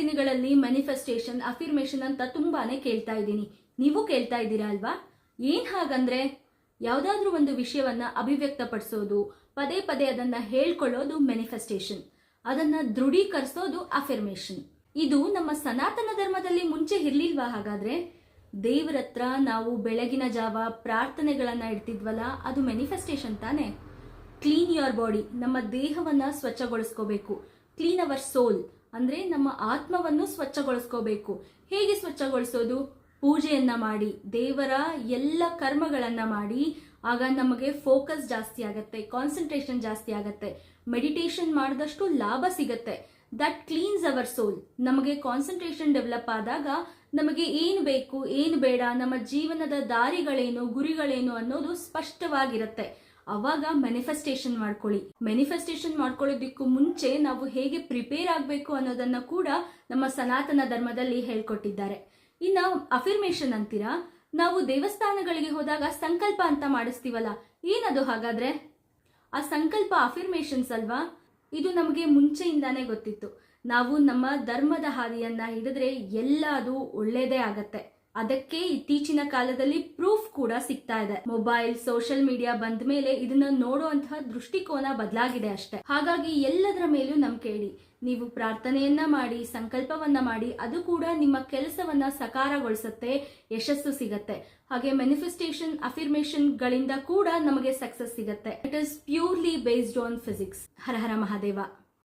ದಿನಗಳಲ್ಲಿ manifestation affirmation ಅಂತ ತುಂಬಾನೇ ಕೇಳ್ತಾ ಇದ್ದೀನಿ. ನೀವು ಕೇಳ್ತಾ ಇದ್ದೀರಾ ಅಲ್ವಾ? ಏನ್ ಹಾಗಂದ್ರೆ ಯಾವುದಾದ್ರೂ ಒಂದು ವಿಷಯವನ್ನ ಅಭಿವ್ಯಕ್ತಪಡಿಸೋದು, ಪದೇ ಪದೇ ಅದನ್ನ ಹೇಳ್ಕೊಳ್ಳೋದು ಮ್ಯಾನಿಫೆಸ್ಟೇಷನ್, ಅದನ್ನ ದೃಢೀಕರಿಸೋದು ಅಫಿರ್ಮೇಷನ್. ಇದು ನಮ್ಮ ಸನಾತನ ಧರ್ಮದಲ್ಲಿ ಮುಂಚೆ ಇರ್ಲಿಲ್ವಾ? ಹಾಗಾದ್ರೆ ದೇವರ ಹತ್ರ ನಾವು ಬೆಳಗಿನ ಜಾವ ಪ್ರಾರ್ಥನೆಗಳನ್ನ ಇಡ್ತಿದ್ವಲ್ಲ, ಅದು ಮ್ಯಾನಿಫೆಸ್ಟೇಷನ್ ತಾನೆ. ಕ್ಲೀನ್ ಯುವರ್ ಬಾಡಿ, ನಮ್ಮ ದೇಹವನ್ನ ಸ್ವಚ್ಛಗೊಳಿಸ್ಕೋಬೇಕು. ಕ್ಲೀನ್ ಅವರ್ ಸೋಲ್ ಅಂದ್ರೆ ನಮ್ಮ ಆತ್ಮವನ್ನು ಸ್ವಚ್ಛಗೊಳಿಸ್ಕೋಬೇಕು. ಹೇಗೆ ಸ್ವಚ್ಛಗೊಳಿಸೋದು? ಪೂಜೆಯನ್ನ ಮಾಡಿ, ದೇವರ ಎಲ್ಲ ಕರ್ಮಗಳನ್ನ ಮಾಡಿ, ಆಗ ನಮಗೆ ಫೋಕಸ್ ಜಾಸ್ತಿ ಆಗತ್ತೆ, ಕಾನ್ಸಂಟ್ರೇಷನ್ ಜಾಸ್ತಿ ಆಗತ್ತೆ, ಮೆಡಿಟೇಷನ್ ಮಾಡಿದಷ್ಟು ಲಾಭ ಸಿಗತ್ತೆ. That cleans our soul. ನಮಗೆ ಕಾನ್ಸಂಟ್ರೇಷನ್ ಡೆವಲಪ್ ಆದಾಗ ನಮಗೆ ಏನು ಬೇಕು, ಏನು ಬೇಡ, ನಮ್ಮ ಜೀವನದ ದಾರಿಗಳೇನು, ಗುರಿಗಳೇನು ಅನ್ನೋದು ಸ್ಪಷ್ಟವಾಗಿರುತ್ತೆ. ಅವಾಗ ಮ್ಯಾನಿಫೆಸ್ಟೇಷನ್ ಮಾಡ್ಕೊಳ್ಳಿ. ಮ್ಯಾನಿಫೆಸ್ಟೇಷನ್ ಮಾಡ್ಕೊಳ್ಳೋದಕ್ಕೂ ಮುಂಚೆ ನಾವು ಹೇಗೆ ಪ್ರಿಪೇರ್ ಆಗಬೇಕು ಅನ್ನೋದನ್ನ ಕೂಡ ನಮ್ಮ ಸನಾತನ ಧರ್ಮದಲ್ಲಿ ಹೇಳ್ಕೊಟ್ಟಿದ್ದಾರೆ. ಇನ್ನ ಅಫಿರ್ಮೇಷನ್ ಅಂತೀರಾ, ನಾವು ದೇವಸ್ಥಾನಗಳಿಗೆ ಹೋದಾಗ ಸಂಕಲ್ಪ ಅಂತ ಮಾಡಿಸ್ತೀವಲ್ಲ, ಏನದು ಹಾಗಾದ್ರೆ? ಆ ಸಂಕಲ್ಪ ಅಫಿರ್ಮೇಷನ್ಸ್ ಅಲ್ವಾ? ಇದು ನಮಗೆ ಮುಂಚೆಯಿಂದಾನೇ ಗೊತ್ತಿತ್ತು. ನಾವು ನಮ್ಮ ಧರ್ಮದ ಹಾದಿಯನ್ನ ಹಿಡಿದ್ರೆ ಎಲ್ಲದೂ ಒಳ್ಳೇದೇ ಆಗತ್ತೆ. ಅದಕ್ಕೆ ಇತ್ತೀಚಿನ ಕಾಲದಲ್ಲಿ ಪ್ರೂಫ್ ಕೂಡ ಸಿಗ್ತಾ ಇದೆ. ಮೊಬೈಲ್, ಸೋಷಿಯಲ್ ಮೀಡಿಯಾ ಬಂದ ಮೇಲೆ ಇದನ್ನ ನೋಡುವಂತಹ ದೃಷ್ಟಿಕೋನ ಬದಲಾಗಿದೆ ಅಷ್ಟೇ. ಹಾಗಾಗಿ ಎಲ್ಲದರ ಮೇಲೂ ನಂಬಿಕೆ ಇಡಿ. ನೀವು ಪ್ರಾರ್ಥನೆಯನ್ನ ಮಾಡಿ, ಸಂಕಲ್ಪವನ್ನ ಮಾಡಿ, ಅದು ಕೂಡ ನಿಮ್ಮ ಕೆಲಸವನ್ನ ಸಕಾರಗೊಳಿಸುತ್ತೆ, ಯಶಸ್ಸು ಸಿಗತ್ತೆ. ಹಾಗೆ ಮ್ಯಾನಿಫೆಸ್ಟೇಷನ್ ಅಫಿರ್ಮೇಷನ್ ಗಳಿಂದ ಕೂಡ ನಮಗೆ ಸಕ್ಸಸ್ ಸಿಗತ್ತೆ. It is purely based on physics. Har Har Mahadeva.